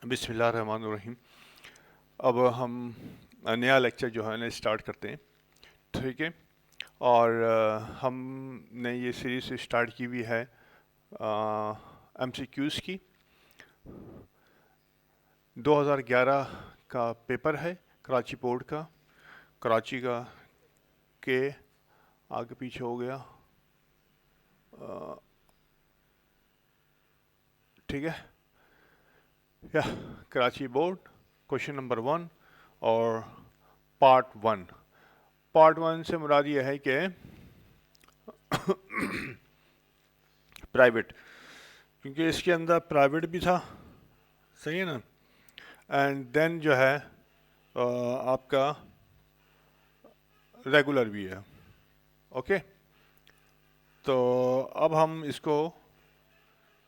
بسم اللہ الرحمن الرحیم. اب ہم نیا لیکچر جو ہے نا اسٹارٹ کرتے ہیں. ٹھیک ہے. اور ہم نے یہ سیریز اسٹارٹ کی ہوئی ہے ایم سی کیوز کی. 2011 کا پیپر ہے کراچی بورڈ کا. کراچی کا کے آگے پیچھے ہو گیا. ٹھیک ہے. یا کراچی بورڈ کوشچن نمبر 1 اور پارٹ 1 سے مراد یہ ہے کہ پرائیویٹ، کیونکہ اس کے اندر پرائیویٹ بھی تھا. صحیح ہے نا. اینڈ دین جو ہے آپ کا ریگولر بھی ہے. اوکے. تو اب ہم اس کو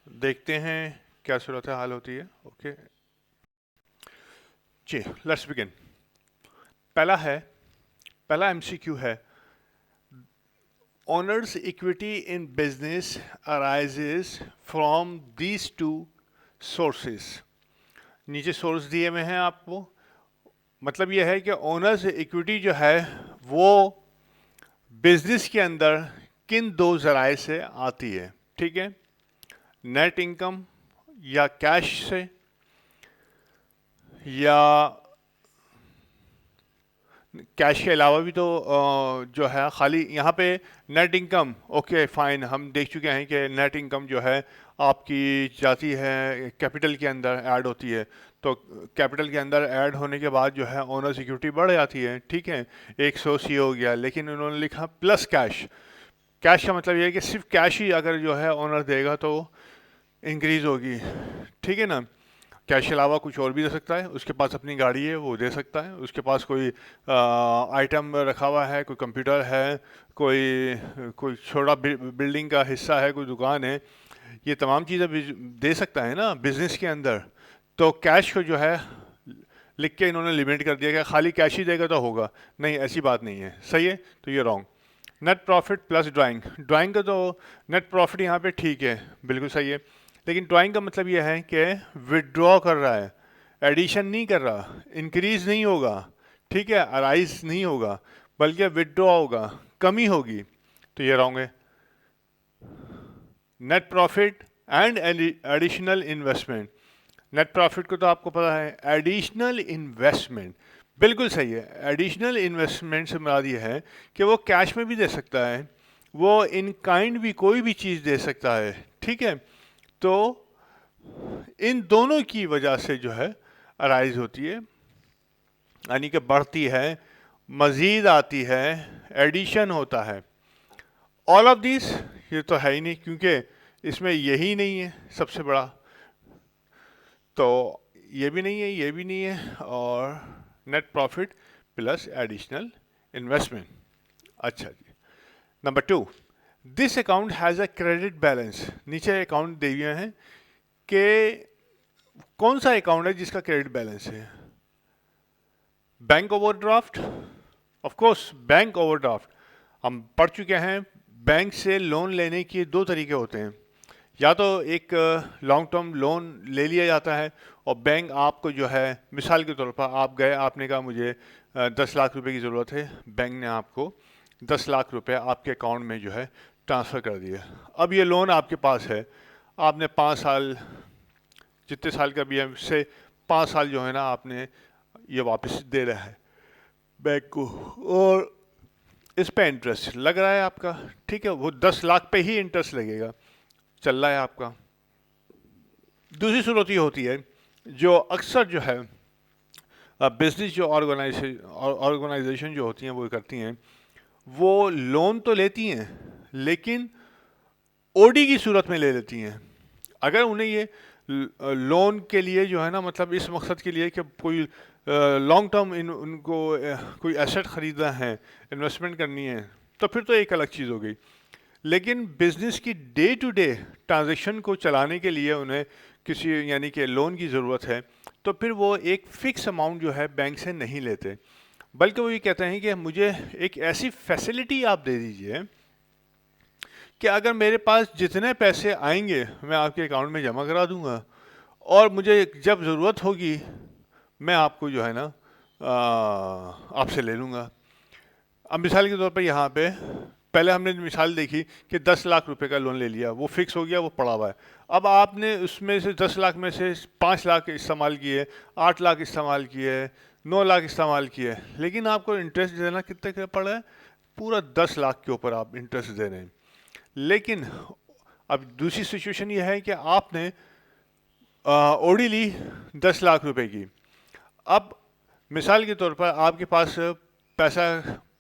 دیکھتے ہیں کیا صورت حال ہوتی ہے. اوکے جی لیٹس بگن. پہلا ایم سی کیو ہے owners equity in business arises from these two sources. نیچے سورس دیے ہوئے ہیں آپ کو. مطلب یہ ہے کہ اونرز ایکویٹی جو ہے وہ بزنس کے اندر کن دو ذرائع سے آتی ہے. ٹھیک ہے. نیٹ انکم یا کیش سے، یا کیش کے علاوہ بھی تو جو ہے خالی یہاں پہ نیٹ انکم. اوکے فائن، ہم دیکھ چکے ہیں کہ نیٹ انکم جو ہے آپ کی جاتی ہے کیپٹل کے اندر ایڈ ہوتی ہے. تو کیپٹل کے اندر ایڈ ہونے کے بعد جو ہے اونر سیکورٹی بڑھ جاتی ہے. ٹھیک ہے. 100 ہو گیا، لیکن انہوں نے لکھا پلس کیش. کیش کا مطلب یہ ہے کہ صرف کیش ہی اگر جو ہے اونر دے گا تو انکریز ہوگی. ٹھیک ہے نا. کیش کے علاوہ کچھ اور بھی دے سکتا ہے. اس کے پاس اپنی گاڑی ہے وہ دے سکتا ہے. اس کے پاس کوئی آئٹم رکھا ہوا ہے، کوئی کمپیوٹر ہے، کوئی چھوٹا بلڈنگ کا حصہ ہے، کوئی دکان ہے. یہ تمام چیزیں دے سکتا ہے نا بزنس کے اندر. تو کیش کو جو ہے لکھ کے انہوں نے لمٹ کر دیا کہ خالی کیش ہی دے گا تو ہوگا. نہیں، ایسی بات نہیں ہے. صحیح ہے. تو یہ wrong. Net profit plus drawing کا تو نیٹ پروفٹ یہاں پہ ٹھیک ہے، بالکل صحیح ہے. لیکن ڈرائنگ کا مطلب یہ ہے کہ وڈرا کر رہا ہے، ایڈیشن نہیں کر رہا. انکریز نہیں ہوگا. ٹھیک ہے. ارائز نہیں ہوگا بلکہ وڈرا ہوگا، کمی ہوگی. تو یہ رانگ ہے. Net profit and additional investment. Net profit کو تو آپ کو پتا ہے. ایڈیشنل انویسٹمنٹ بالکل صحیح ہے. ایڈیشنل انویسٹمنٹ سے مراد یہ ہے کہ وہ کیش میں بھی دے سکتا ہے، وہ ان کائنڈ بھی کوئی بھی چیز دے سکتا ہے. ٹھیک ہے. تو ان دونوں کی وجہ سے جو ہے ارائز ہوتی ہے، یعنی کہ بڑھتی ہے، مزید آتی ہے، ایڈیشن ہوتا ہے. آل آف دیس یہ تو ہے ہی نہیں، کیونکہ اس میں یہی نہیں ہے سب سے بڑا. تو یہ بھی نہیں ہے، یہ بھی نہیں ہے. اور net profit plus additional investment. اچھا جی. Number 2، this account has a credit balance. نیچے اکاؤنٹ دے ہوئے ہیں کہ کون سا اکاؤنٹ ہے جس کا کریڈٹ بیلنس ہے. Bank overdraft. Of course bank overdraft ہم پڑھ چکے ہیں. بینک سے لون لینے کے دو طریقے ہوتے ہیں. یا تو ایک لانگ ٹرم لون لے لیا جاتا ہے اور بینک آپ کو جو ہے، مثال کے طور پر آپ گئے، آپ نے کہا مجھے 10 لاکھ روپے کی ضرورت ہے. بینک نے آپ کو 10 لاکھ روپے آپ کے اکاؤنٹ میں جو ہے ٹرانسفر کر دیا. اب یہ لون آپ کے پاس ہے. آپ نے 5 سال، جتنے سال کا بھی ہے، سے 5 سال جو ہے نا آپ نے یہ واپس دے رہا ہے بینک کو، اور اس پہ انٹرسٹ لگ رہا ہے آپ کا. ٹھیک ہے. وہ 10 لاکھ پہ ہی انٹرسٹ لگے گا، چل رہا ہے آپ کا. دوسری صورت یہ ہوتی ہے جو اکثر جو ہے بزنس جو آرگنائزیشن جو ہوتی ہیں وہ کرتی ہیں، وہ لون تو لیتی ہیں لیکن او ڈی کی صورت میں لے لیتی ہیں. اگر انہیں یہ لون کے لیے جو ہے نا، مطلب اس مقصد کے لیے کہ کوئی لانگ ٹرم ان کو کوئی ایسٹ خریدنا ہے، انویسٹمنٹ کرنی ہے، تو پھر تو ایک الگ چیز ہو گئی. لیکن بزنس کی ڈے ٹو ڈے ٹرانزیکشن کو چلانے کے لیے انہیں کسی یعنی کہ لون کی ضرورت ہے، تو پھر وہ ایک فکس اماؤنٹ جو ہے بینک سے نہیں لیتے، بلکہ وہ یہ کہتے ہیں کہ مجھے ایک ایسی فیسلٹی آپ دے دیجئے کہ اگر میرے پاس جتنے پیسے آئیں گے میں آپ کے اکاؤنٹ میں جمع کرا دوں گا، اور مجھے جب ضرورت ہوگی میں آپ کو جو ہے نا آپ سے لے لوں گا. اب مثال کے طور پر یہاں پہ پہلے ہم نے مثال دیکھی کہ 10 لاکھ روپے کا لون لے لیا, وہ فکس ہو گیا, وہ پڑا ہوا ہے. اب آپ نے اس میں سے 10 لاکھ میں سے 5 لاکھ استعمال کیے, 8 لاکھ استعمال کیے, 9 لاکھ استعمال کیے, لیکن آپ کو انٹرسٹ دینا کتنے کا پڑا ہے؟ پورا 10 لاکھ کے اوپر آپ انٹرسٹ دے رہے ہیں. لیکن اب دوسری سچویشن یہ ہے کہ آپ نے اوڑی لی 10 لاکھ روپے کی. اب مثال کے طور پر آپ کے پاس پیسہ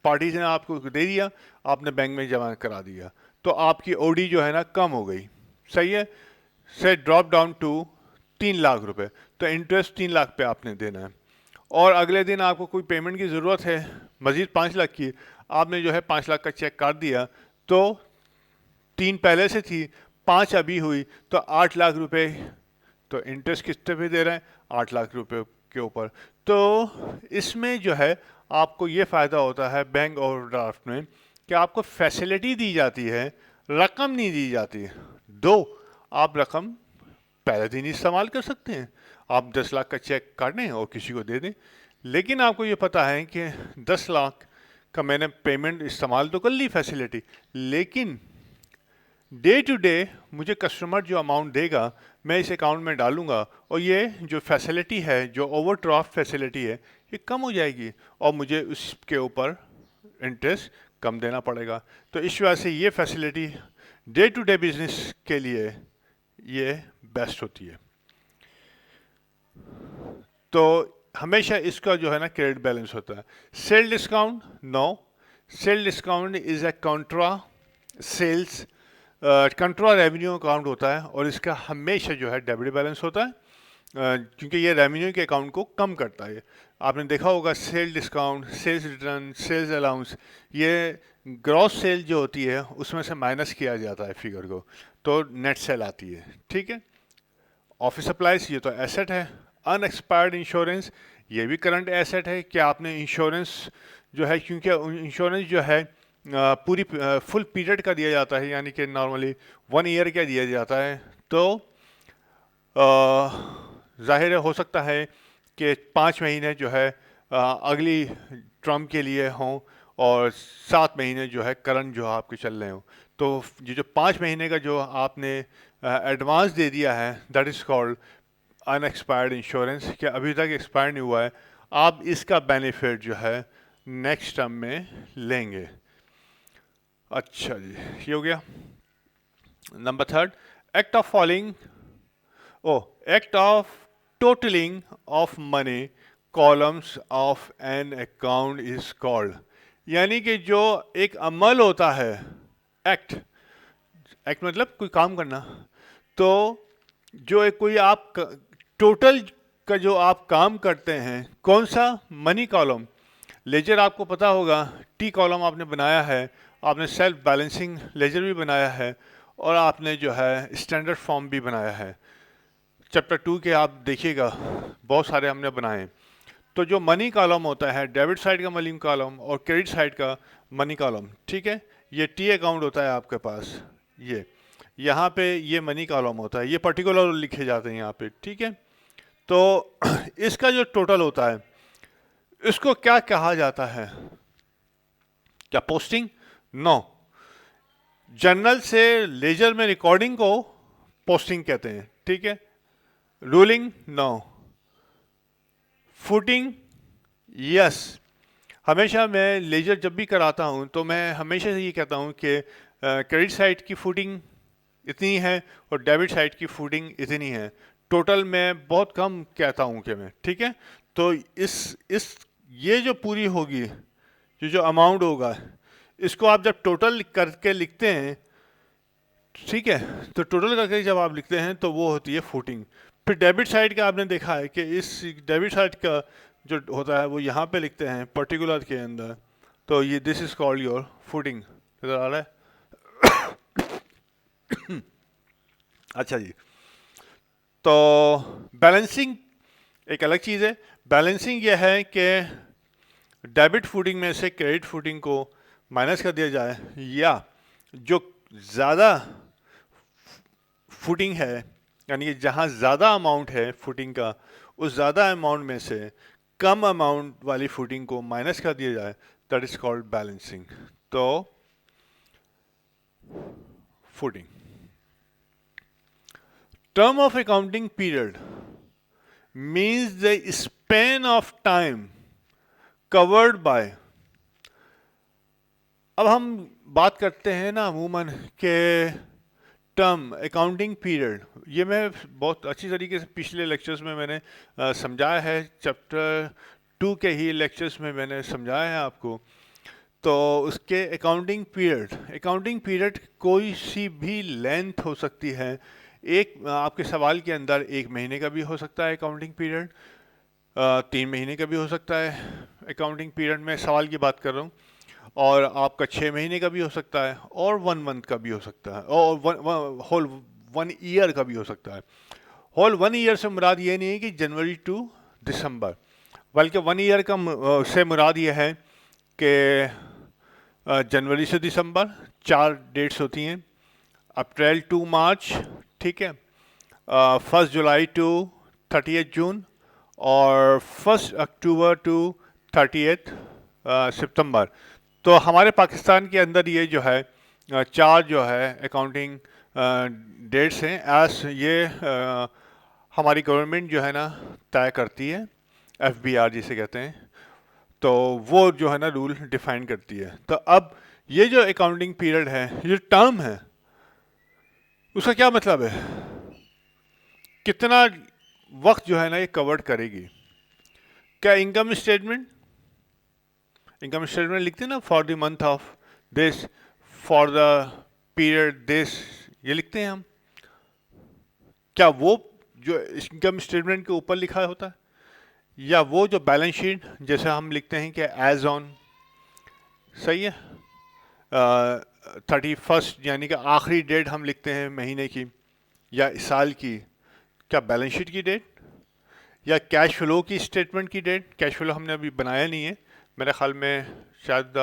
پارٹیز نے آپ کو دے دیا, آپ نے بینک میں جمع کرا دیا, تو آپ کی اوڈی جو ہے نا کم ہو گئی, صحیح ہے, سے ڈراپ ڈاؤن ٹو 3 لاکھ روپے, تو انٹرسٹ 3 لاکھ پہ آپ نے دینا ہے. اور اگلے دن آپ کو کوئی پیمنٹ کی ضرورت ہے مزید 5 لاکھ کی, آپ نے جو ہے 5 لاکھ کا چیک کاٹ دیا, تو 3 پہلے سے تھی, 5 ابھی ہوئی, تو 8 لاکھ روپے, تو انٹرسٹ کتنے پہ دے رہے ہیں؟ 8 لاکھ روپے کے اوپر. تو اس میں جو ہے آپ کو یہ فائدہ ہوتا ہے بینک اوور ڈرافٹ میں کہ آپ کو فیسلٹی دی جاتی ہے, رقم نہیں دی جاتی. دو, آپ رقم پہلے دن استعمال کر سکتے ہیں, آپ 10 لاکھ کا چیک کاٹیں اور کسی کو دے دیں, لیکن آپ کو یہ پتا ہے کہ 10 لاکھ کا میں نے پیمنٹ استعمال تو کر لی فیسلٹی, لیکن ڈے ٹو ڈے مجھے کسٹمر جو اماؤنٹ دے گا میں اس اکاؤنٹ میں ڈالوں گا, اور یہ جو فیسلٹی ہے, جو اوور ڈرافٹ فیسلٹی ہے, یہ کم ہو جائے گی اور مجھے اس کے اوپر انٹرسٹ کم دینا پڑے گا. تو اس وجہ سے یہ facility day to day business کے لیے یہ بیسٹ ہوتی ہے. تو ہمیشہ اس کا جو ہے نا کریڈٹ بیلنس ہوتا ہے. سیل ڈسکاؤنٹ نو, سیل ڈسکاؤنٹ از اے کنٹرا سیلس, کنٹرا ریونیو اکاؤنٹ ہوتا ہے, اور اس کا ہمیشہ جو ہے ڈیبٹ بیلنس ہوتا ہے, کیونکہ یہ ریونیو کے اکاؤنٹ کو کم کرتا ہے. آپ نے دیکھا ہوگا sale discount, sales return, sales allowance, یہ گراس سیل جو ہوتی ہے اس میں سے مائنس کیا جاتا ہے فگر کو, تو نیٹ سیل آتی ہے. ٹھیک ہے. آفس سپلائز یہ تو ایسٹ ہے. ان ایکسپائرڈ انشورنس یہ بھی کرنٹ ایسٹ ہے کہ آپ نے انشورنس جو ہے, کیونکہ انشورنس جو ہے پوری فل پیریڈ کا دیا جاتا ہے, یعنی کہ نارملی 1 ایئر کا دیا جاتا ہے, تو ظاہر ہو سکتا ہے کہ 5 مہینے جو ہے اگلی ٹرم کے لیے ہوں, اور 7 مہینے جو ہے کرنٹ جو آپ کے چل رہے ہوں. تو یہ جو 5 مہینے کا جو آپ نے ایڈوانس دے دیا ہے, that is called in expired insurance, کہ ابھی تک ایکسپائر نہیں ہوا ہے, آپ اس کا بینیفٹ جو ہے نیکسٹ ٹرم میں لیں گے. اچھا جی, یہ ہو گیا. Number 3, act of falling, act of totalling of money columns of an account is called, یعنی کہ جو ایک عمل ہوتا ہے, ایکٹ مطلب کوئی کام کرنا, تو جو ایک کوئی آپ ٹوٹل کا جو آپ کام کرتے ہیں, کون سا منی کالم, لیجر آپ کو پتا ہوگا, ٹی کالم آپ نے بنایا ہے, آپ نے سیلف بیلنسنگ لیجر بھی بنایا ہے, اور آپ نے جو ہے اسٹینڈرڈ فارم بھی بنایا ہے. چیپٹر 2 کے آپ دیکھیے گا, بہت سارے ہم نے بنائے. تو جو منی کالم ہوتا ہے, ڈیبٹ سائڈ کا منی کالم اور کریڈٹ سائڈ کا منی کالم, ٹھیک ہے, یہ ٹی اکاؤنٹ ہوتا ہے آپ کے پاس, یہ یہاں پہ یہ منی کالم ہوتا ہے, یہ پرٹیکولر لکھے جاتے ہیں یہاں پہ, ٹھیک ہے. تو اس کا جو ٹوٹل ہوتا ہے اس کو کیا کہا جاتا ہے؟ کیا پوسٹنگ؟ نو. جرنل سے لیجر میں ریکارڈنگ کو پوسٹنگ کہتے ہیں, ٹھیک ہے. رولنگ؟ نو. فوٹنگ؟ یس. ہمیشہ میں لیجر جب بھی کراتا ہوں تو میں ہمیشہ سے یہ کہتا ہوں کہ کریڈٹ سائٹ کی فوٹنگ اتنی ہے اور ڈیبٹ سائٹ کی فوٹنگ اتنی ہے. ٹوٹل میں بہت کم کہتا ہوں کہ میں, ٹھیک ہے. تو اس یہ جو پوری ہوگی, جو اماؤنٹ ہوگا, اس کو آپ جب ٹوٹل کر کے لکھتے ہیں, ٹھیک ہے, تو ٹوٹل کر کے جب آپ لکھتے ہیں تو وہ ہوتی ہے فوٹنگ. پھر ڈیبٹ سائٹ کا آپ نے دیکھا ہے کہ اس ڈیبٹ سائٹ کا جو ہوتا ہے وہ یہاں پہ لکھتے ہیں پرٹیکولر کے اندر, تو یہ دس از کالڈ یور فوٹنگ. نظر آ رہا ہے؟ اچھا جی. تو بیلنسنگ ایک الگ چیز ہے. بیلنسنگ یہ ہے کہ ڈیبٹ فوٹنگ میں سے کریڈٹ فوٹنگ کو مائنس کر دیا جائے, یا جو زیادہ فوٹنگ ہے یعنی کہ جہاں زیادہ اماؤنٹ ہے فوٹنگ کا، اس زیادہ اماؤنٹ میں سے کم اماؤنٹ والی فوٹنگ کو مائنس کر دیا جائے، دیٹ از کالڈ بیلنسنگ. تو footing. Term of accounting period means the span of time covered by. اب ہم بات کرتے ہیں نا عموماً کہ ٹرم اکاؤنٹنگ پیریڈ، یہ میں بہت اچھی طریقے سے پچھلے لیکچرز میں نے سمجھایا ہے، چیپٹر 2 کے ہی لیکچرز میں نے سمجھایا ہے آپ کو. تو اس کے اکاؤنٹنگ پیریڈ کوئی سی بھی لینتھ ہو سکتی ہے. ایک آپ کے سوال کے اندر 1 مہینے کا بھی ہو سکتا ہے اکاؤنٹنگ پیریڈ، 3 مہینے کا بھی ہو سکتا ہے اکاؤنٹنگ پیریڈ، میں سوال کی بات کر رہا ہوں. اور آپ کا 6 مہینے کا بھی ہو سکتا ہے، اور 1 منتھ کا بھی ہو سکتا ہے، اور ہول 1 ایئر کا بھی ہو سکتا ہے. ہول 1 ایئر سے مراد یہ نہیں ہے کہ جنوری ٹو دسمبر، بلکہ 1 ایئر کا سے مراد یہ ہے کہ جنوری سے دسمبر 4 ڈیٹس ہوتی ہیں، اپریل ٹو مارچ، ٹھیک ہے، 1 جولائی ٹو 30 جون، اور 1 اکتوبر ٹو 30 ستمبر. تو ہمارے پاکستان کے اندر یہ جو ہے 4 جو ہے اکاؤنٹنگ ڈیٹس ہیں، ایس یہ ہماری گورنمنٹ جو ہے نا طے کرتی ہے، FBR جسے کہتے ہیں. تو وہ جو ہے نا رول ڈیفائن کرتی ہے. تو اب یہ جو اکاؤنٹنگ پیریڈ ہے، یہ ٹرم ہے، اس کا کیا مطلب ہے؟ کتنا وقت جو ہے نا یہ کورڈ کرے گی؟ کیا انکم اسٹیٹمنٹ لکھتے ہیں نا، for the month of this, for the period this, یہ لکھتے ہیں ہم. کیا وہ جو انکم اسٹیٹمنٹ کے اوپر لکھا ہوتا ہے، یا وہ جو بیلنس شیٹ جیسے ہم لکھتے ہیں کہ ایز آن، صحیح ہے، 31 یعنی کہ آخری ڈیٹ ہم لکھتے ہیں مہینے کی یا سال کی، کیا بیلنس شیٹ کی ڈیٹ یا کیش فلو کی اسٹیٹمنٹ کی ڈیٹ؟ کیش فلو ہم نے ابھی بنایا نہیں ہے میرے خیال میں، شاید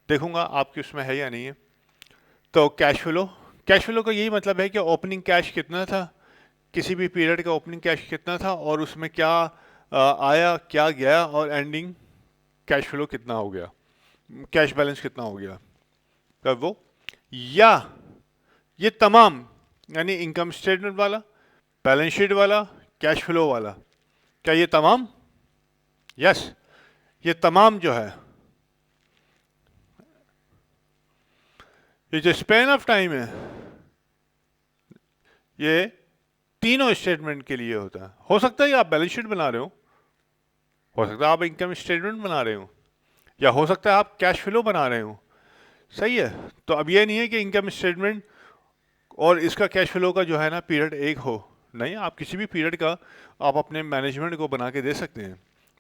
دیکھوں گا آپ کی اس میں ہے یا نہیں ہے. تو کیش فلو کا یہی مطلب ہے کہ اوپننگ کیش کتنا تھا، کسی بھی پیریڈ کا اوپننگ کیش کتنا تھا، اور اس میں کیا آیا کیا گیا، اور اینڈنگ کیش فلو کتنا ہو گیا، کیش بیلنس کتنا ہو گیا. تو وہ یا یہ تمام، یعنی انکم اسٹیٹمنٹ والا، بیلنس شیٹ والا، کیش فلو والا، کیا یہ تمام؟ یس، یہ تمام جو ہے، یہ جو اسپین آف ٹائم ہے، یہ تینوں اسٹیٹمنٹ کے لیے ہوتا ہے. ہو سکتا ہے آپ بیلنس شیٹ بنا رہے ہو سکتا ہے آپ انکم اسٹیٹمنٹ بنا رہے ہو، یا ہو سکتا ہے آپ کیش فلو بنا رہے ہو. صحیح ہے. تو اب یہ نہیں ہے کہ انکم اسٹیٹمنٹ اور اس کا کیش فلو کا جو ہے نا پیریڈ ایک ہو، نہیں، آپ کسی بھی پیریڈ کا آپ اپنے مینجمنٹ کو بنا کے دے سکتے ہیں.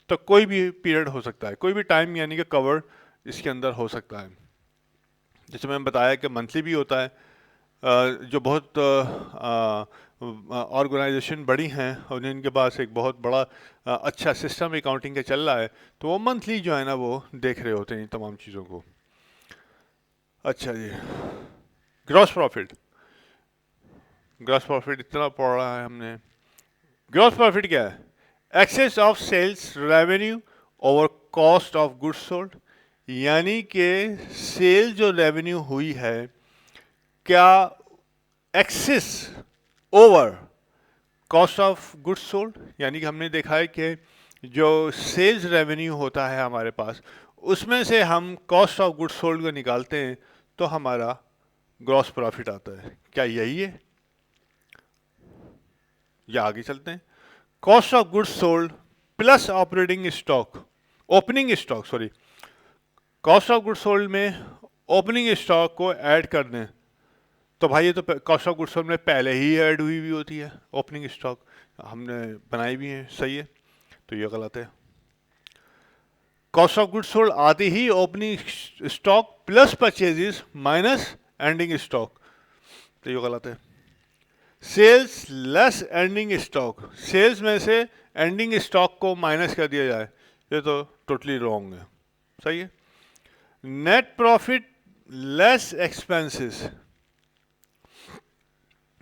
تو کوئی بھی پیریڈ ہو سکتا ہے، کوئی بھی ٹائم یعنی کہ کور اس کے اندر ہو سکتا ہے. جیسے میں نے بتایا کہ منتھلی بھی ہوتا ہے، جو بہت آرگنائزیشن بڑی ہیں اور جن کے پاس ایک بہت بڑا اچھا سسٹم اکاؤنٹنگ کا چل رہا ہے، تو وہ منتھلی جو ہے نا وہ دیکھ رہے ہوتے ہیں تمام چیزوں کو. اچھا جی، گراس پروفٹ اتنا پڑھ رہا ہے ہم نے. گراس پروفٹ کیا ہے؟ Excess of sales revenue over cost of good sold, یعنی کہ سیل جو ریونیو ہوئی ہے، کیا excess over cost of good sold, یعنی کہ ہم نے دیکھا ہے کہ جو سیلز ریونیو ہوتا ہے ہمارے پاس، اس میں سے ہم کاسٹ آف گڈ سولڈ کو نکالتے ہیں تو ہمارا گراس پروفٹ آتا ہے. کیا یہی ہے یا آگے چلتے ہیں؟ Cost of good sold plus operating stock, opening stock, sorry, cost of good sold میں اوپننگ اسٹاک کو ایڈ کر دیں تو بھائی یہ تو کاسٹ آف گڈ سولڈ میں پہلے ہی ایڈ ہوئی ہوتی ہے. اوپننگ اسٹاک ہم نے بنائی بھی ہے، صحیح ہے. تو یہ غلط ہے. کاسٹ آف گڈ سولڈ آتی ہی opening stock plus purchases minus ending stock, تو یہ غلط ہے. Sales less ending stock, sales میں سے اینڈنگ اسٹاک کو مائنس کر دیا جائے، یہ تو ٹوٹلی رانگ ہے. صحیح ہے. نیٹ پروفٹ لیس ایکسپینسز،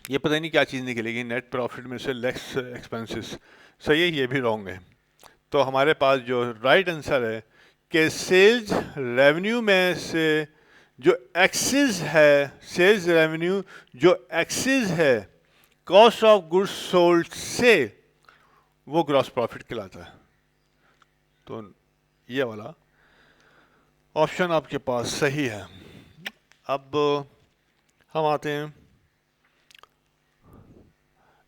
یہ پتہ نہیں کیا چیز نکلے گی، نیٹ پروفٹ میں سے لیس ایکسپینسز. صحیح ہے، یہ بھی رانگ ہے. تو ہمارے پاس جو رائٹ آنسر ہے کہ سیلز ریونیو میں سے جو ایکسز ہے، سیلز ریونیو جو ایکسز ہے کاسٹ آف گڈ سولڈ سے، وہ گراس پروفٹ کہلاتا ہے. تو یہ والا آپشن آپ کے پاس صحیح ہے. اب ہم آتے ہیں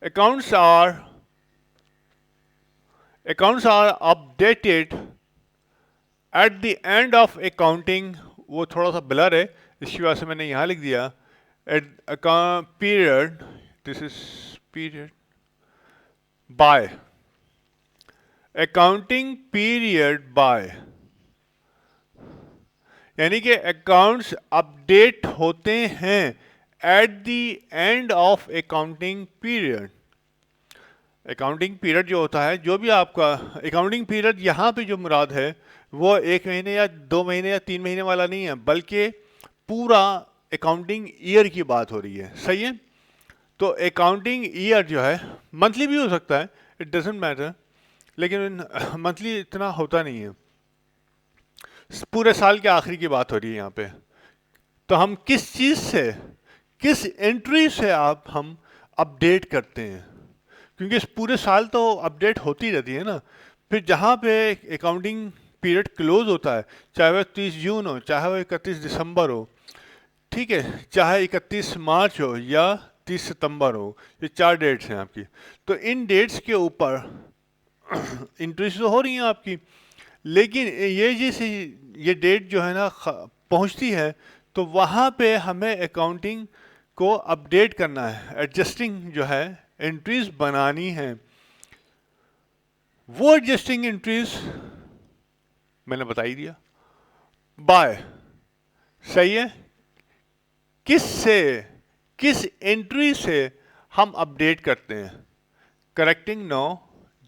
accounts are updated at the end of accounting. وہ تھوڑا سا بلر ہے، اس کی وجہ سے میں نے یہاں لکھ دیا period. This is period by accounting period by, یعنی کہ اکاؤنٹس اپڈیٹ ہوتے ہیں at the end of accounting period. Accounting period جو ہوتا ہے، جو بھی آپ کا اکاؤنٹنگ پیریڈ یہاں پہ جو مراد ہے وہ 1 مہینے یا 2 مہینے یا 3 مہینے والا نہیں ہے، بلکہ پورا اکاؤنٹنگ ایئر کی بات ہو رہی ہے. صحیح ہے. تو اکاؤنٹنگ ایئر جو ہے منتھلی بھی ہو سکتا ہے، اٹ ڈزنٹ میٹر، لیکن منتھلی اتنا ہوتا نہیں ہے. پورے سال کے آخری کی بات ہو رہی ہے یہاں پہ. تو ہم کس چیز سے، کس انٹری سے ہم اپڈیٹ کرتے ہیں، کیونکہ اس پورے سال تو اپڈیٹ ہوتی رہتی ہے نا. پھر جہاں پہ اکاؤنٹنگ پیریڈ کلوز ہوتا ہے، چاہے وہ 30 جون ہو، چاہے وہ 31 دسمبر ہو، ٹھیک ہے، چاہے 31 مارچ ہو یا 30 ستمبر ہو، یہ 4 ڈیٹس ہیں آپ کی. تو ان ڈیٹس کے اوپر انٹریز تو ہو رہی ہیں آپ کی، لیکن یہ ڈیٹ جو ہے نا پہنچتی ہے تو وہاں پہ ہمیں اکاؤنٹنگ کو اپڈیٹ کرنا ہے، ایڈجسٹنگ جو ہے انٹریز بنانی ہے. وہ ایڈجسٹنگ انٹریز میں نے بتا ہی دیا، بائے. صحیح ہے. کس سے، کس انٹری سے ہم اپڈیٹ کرتے ہیں؟ کریکٹنگ نو.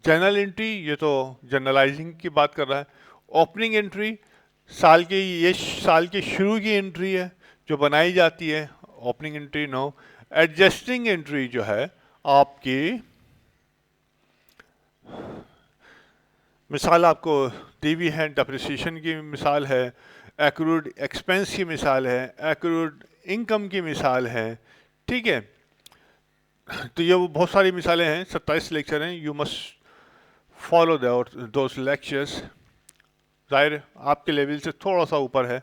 جنرل انٹری، یہ تو جنرلائزنگ کی بات کر رہا ہے. اوپننگ انٹری سال کی، یہ سال کے شروع کی انٹری ہے جو بنائی جاتی ہے، اوپننگ انٹری نو. ایڈجسٹنگ انٹری جو ہے آپ کی، مثال آپ کو دی ہوئی ہے، ڈپریسیشن کی مثال ہے، ایکروڈ ایکسپینس کی مثال ہے، ایکروڈ انکم کی مثال ہے. ٹھیک ہے. تو یہ وہ بہت ساری مثالیں ہیں، 27 لیکچر ہیں. You must follow those lectures. ظاہر آپ کے لیول سے تھوڑا سا اوپر ہے،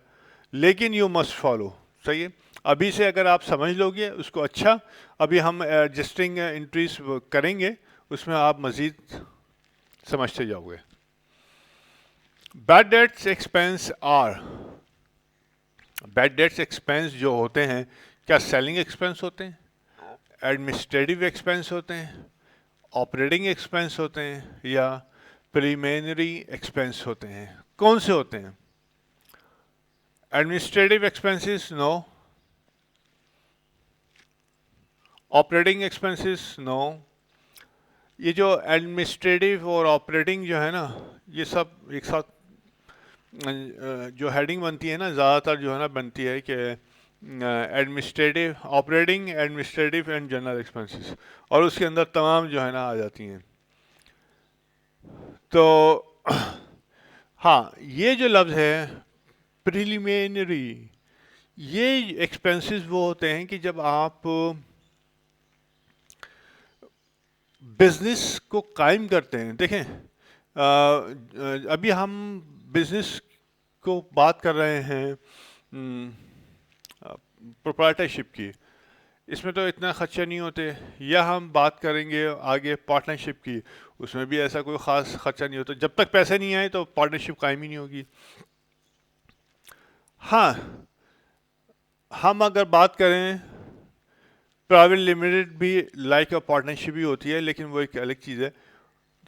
لیکن یو مسٹ فالو. صحیح ہے. ابھی سے اگر آپ سمجھ لو گے اس کو، اچھا. ابھی ہم ایڈجسٹنگ انٹریز کریں گے، اس میں آپ مزید سمجھتے جاؤ گے. Bad debts expense are, bad debts expense جو ہوتے ہیں، کیا سیلنگ ایکسپینس ہوتے ہیں، ایڈمنسٹریٹو ایکسپینس ہوتے ہیں، آپریٹنگ ایکسپینس ہوتے ہیں، یا پریلیمنری ایکسپینس ہوتے ہیں؟ کون سے ہوتے ہیں؟ ایڈمنسٹریٹو ایکسپینسز نو، آپریٹنگ ایکسپینسز نو. یہ جو ایڈمنسٹریٹو اور آپریٹنگ جو ہے نا، یہ سب ایک ساتھ جو ہیڈنگ بنتی ہے نا، زیادہ تر جو ہے نا بنتی ہے کہ administrative, operating, administrative and general expenses, اور اس کے اندر تمام جو ہے نا آ جاتی ہیں. تو ہاں، یہ جو لفظ ہے پریلیمنری، یہ ایکسپینسز وہ ہوتے ہیں کہ جب آپ بزنس کو قائم کرتے ہیں. دیکھیں ابھی ہم بزنس کو بات کر رہے ہیں پروپرائٹرشپ کی، اس میں تو اتنا خدشہ نہیں ہوتے. یا ہم بات کریں گے آگے پارٹنرشپ کی، اس میں بھی ایسا کوئی خاص خدشہ نہیں ہوتا. جب تک پیسے نہیں آئے تو پارٹنرشپ قائم ہی نہیں ہوگی. ہاں، ہم اگر بات کریں پرائیویٹ لمیٹڈ بھی لائک اے پارٹنرشپ ہی ہوتی ہے، لیکن وہ ایک الگ چیز ہے.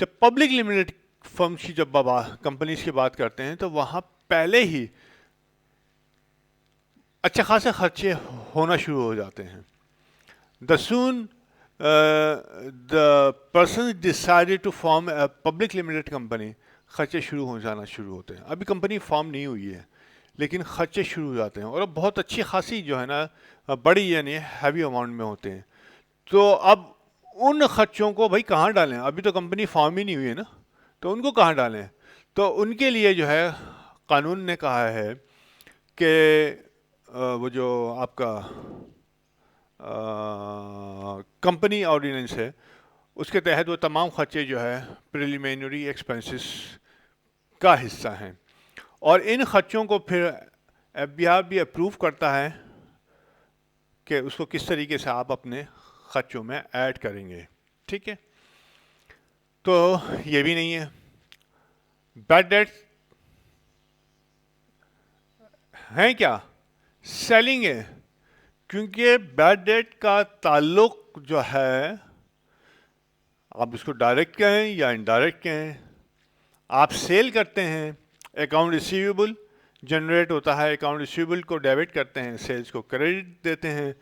جب پبلک لمیٹڈ فرمز کی، جب کمپنیز کی بات کرتے ہیں، تو وہاں پہلے ہی اچھے خاصے خرچے ہونا شروع ہو جاتے ہیں. The soon the person decided to form a public limited company، خرچے شروع ہوتے ہیں. ابھی کمپنی فارم نہیں ہوئی ہے، لیکن خرچے شروع ہو جاتے ہیں، اور بہت اچھی خاصی جو ہے نا بڑی، یعنی ہیوی اماؤنٹ میں ہوتے ہیں. تو اب ان خرچوں کو بھائی کہاں ڈالیں؟ ابھی تو کمپنی فارم ہی نہیں ہوئی ہے نا، تو ان کو کہاں ڈالیں؟ تو ان کے لیے جو ہے قانون نے کہا ہے کہ وہ جو آپ کا کمپنی آرڈیننس ہے اس کے تحت وہ تمام خرچے جو ہے پریلیمینری ایکسپنسز کا حصہ ہیں، اور ان خرچوں کو پھر ایف بی آر بھی اپروو کرتا ہے کہ اس کو کس طریقے سے آپ اپنے خرچوں میں ایڈ کریں گے. ٹھیک ہے، تو یہ بھی نہیں ہے. بیڈ ڈیٹ ہیں کیا؟ سیلنگ ہے، کیونکہ بیڈ ڈیٹ کا تعلق جو ہے آپ اس کو ڈائریکٹ کہیں یا انڈائریکٹ کہیں، آپ سیل کرتے ہیں، اکاؤنٹ ریسیویبل جنریٹ ہوتا ہے، اکاؤنٹ ریسیویبل کو ڈیبٹ کرتے ہیں، سیلز کو کریڈٹ دیتے ہیں،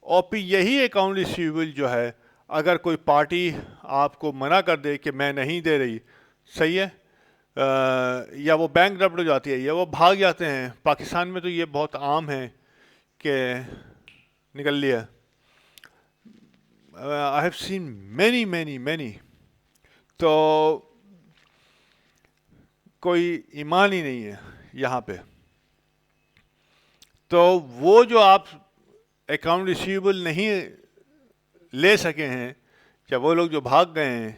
اور پھر یہی اکاؤنٹ ریسیویبل جو ہے اگر کوئی پارٹی آپ کو منع کر دے کہ میں نہیں دے رہی، صحیح ہے، یا وہ بینک کرپٹ ہو جاتی ہے یا وہ بھاگ جاتے ہیں. پاکستان میں تو یہ بہت عام ہے کہ نکل لیا. I have seen many. تو کوئی ایمان ہی نہیں ہے یہاں پہ. تو وہ جو آپ اکاؤنٹ ریسیویبل نہیں لے سکے ہیں یا وہ لوگ جو بھاگ گئے ہیں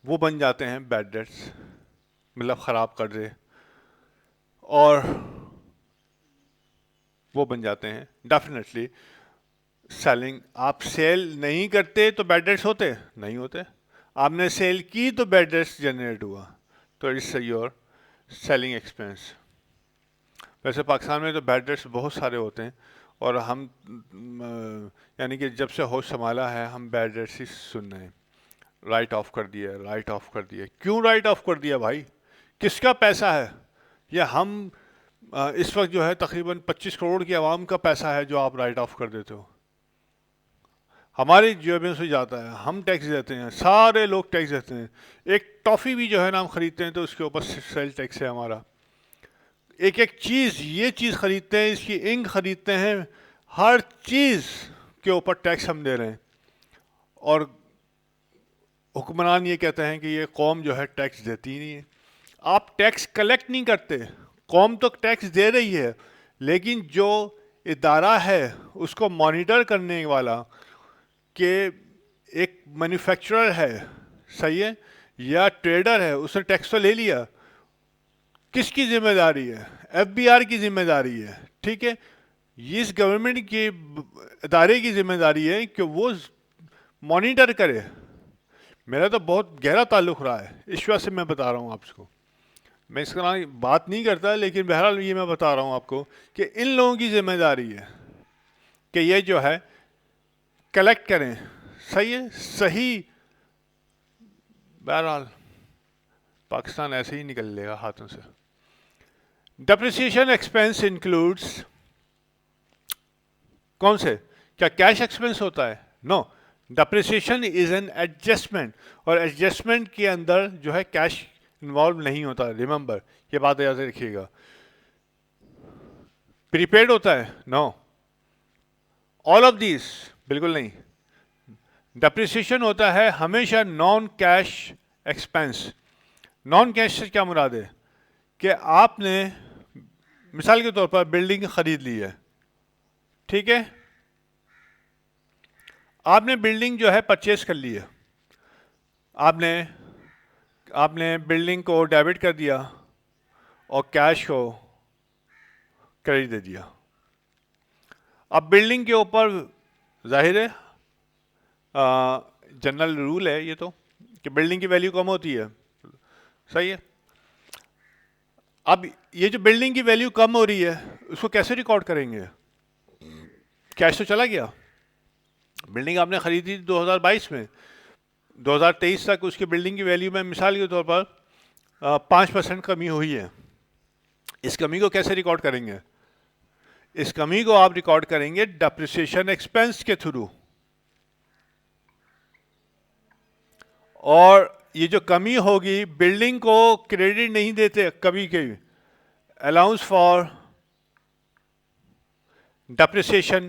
وہ بن جاتے ہیں بیڈ ڈیٹس، مطلب خراب قرضے، اور وہ بن جاتے ہیں ڈیفینیٹلی. سیلنگ، آپ سیل نہیں کرتے تو بیڈ ڈیٹس ہوتے نہیں ہوتے، آپ نے سیل کی تو بیڈ ڈیٹس جنریٹ ہوا، تو اٹس یور سیلنگ ایکسپینس. ویسے پاکستان میں تو بیڈ ڈیٹس بہت سارے ہوتے ہیں، اور ہم یعنی کہ جب سے ہوش سنبھالا ہے ہم بیڈ ڈیٹس ہی سن رہے ہیں. رائٹ آف کر دیا، رائٹ آف کر دیا. کیوں رائٹ آف کر دیا بھائی؟ کس کا پیسہ ہے یہ؟ ہم اس وقت جو ہے تقریباً 25 کروڑ کی عوام کا پیسہ ہے جو آپ رائٹ آف کر دیتے ہو. ہماری جیبوں سے جاتا ہے، ہم ٹیکس دیتے ہیں، سارے لوگ ٹیکس دیتے ہیں. ایک ٹافی بھی جو ہے نا ہم خریدتے ہیں تو اس کے اوپر سیل ٹیکس ہے ہمارا. ایک چیز، یہ چیز خریدتے ہیں، اس کی انک خریدتے ہیں، ہر چیز کے اوپر ٹیکس ہم دے رہے ہیں. اور حکمران یہ کہتے ہیں کہ یہ قوم جو ہے ٹیکس دیتی ہی نہیں ہے. آپ ٹیکس کلیکٹ نہیں کرتے، قوم تو ٹیکس دے رہی ہے، لیکن جو ادارہ ہے اس کو مانیٹر کرنے والا، کہ ایک مینوفیکچرر ہے، صحیح ہے، یا ٹریڈر ہے، اس نے ٹیکس تو لے لیا، کس کی ذمہ داری ہے؟ ایف بی آر کی ذمہ داری ہے. ٹھیک ہے، اس گورنمنٹ کے ادارے کی ذمہ داری ہے کہ وہ مانیٹر کرے. میرا تو بہت گہرا تعلق رہا ہے، اس وجہ سے میں بتا رہا ہوں آپ کو. میں اس طرح بات نہیں کرتا، لیکن بہرحال یہ میں بتا رہا ہوں آپ کو کہ ان لوگوں کی ذمہ داری ہے کہ یہ جو ہے کلیکٹ کریں. صحیح ہے، صحیح. بہرحال پاکستان ایسے ہی نکل لے گا ہاتھوں سے. ڈپریسیشن ایکسپینس انکلوڈس کون سے؟ کیا کیش ایکسپینس ہوتا ہے؟ نو. ڈپریسیشن از این ایڈجسٹمنٹ، اور ایڈجسٹمنٹ کے اندر جو ہے کیش انوالو نہیں ہوتا. ریممبر، یہ بات یاد رکھیے گا. پری پیڈ ہوتا ہے؟ نو. آل آف دیز بالکل نہیں. ڈپریسیشن ہوتا ہے ہمیشہ non cash expense. Non cash سے کیا مراد ہے؟ کہ آپ نے مثال کے طور پر بلڈنگ خرید لی ہے، ٹھیک ہے، آپ نے بلڈنگ جو ہے پرچیز کر لی ہے، آپ نے بلڈنگ کو ڈیبٹ کر دیا اور کیش کو کریڈٹ دے دیا. اب بلڈنگ کے اوپر ظاہر ہے جنرل رول ہے یہ تو کہ بلڈنگ کی ویلیو کم ہوتی ہے، صحیح ہے. اب یہ جو بلڈنگ کی ویلیو کم ہو رہی ہے اس کو کیسے ریکارڈ کریں گے؟ کیش تو چلا گیا. بلڈنگ آپ نے خریدی 2022 میں، 2023 تک اس کی بلڈنگ کی ویلیو میں مثال کے طور پر 5% کمی ہوئی ہے. اس کمی کو کیسے ریکارڈ کریں گے؟ اس کمی کو آپ ریکارڈ کریں گے ڈپریسیشن ایکسپینس کے تھرو. اور یہ جو کمی ہوگی، بلڈنگ کو کریڈٹ نہیں دیتے کبھی کبھی، allowance for depreciation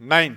9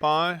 5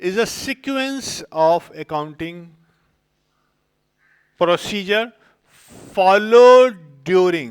is a sequence of accounting procedure followed during,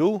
2,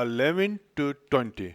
11 to 20.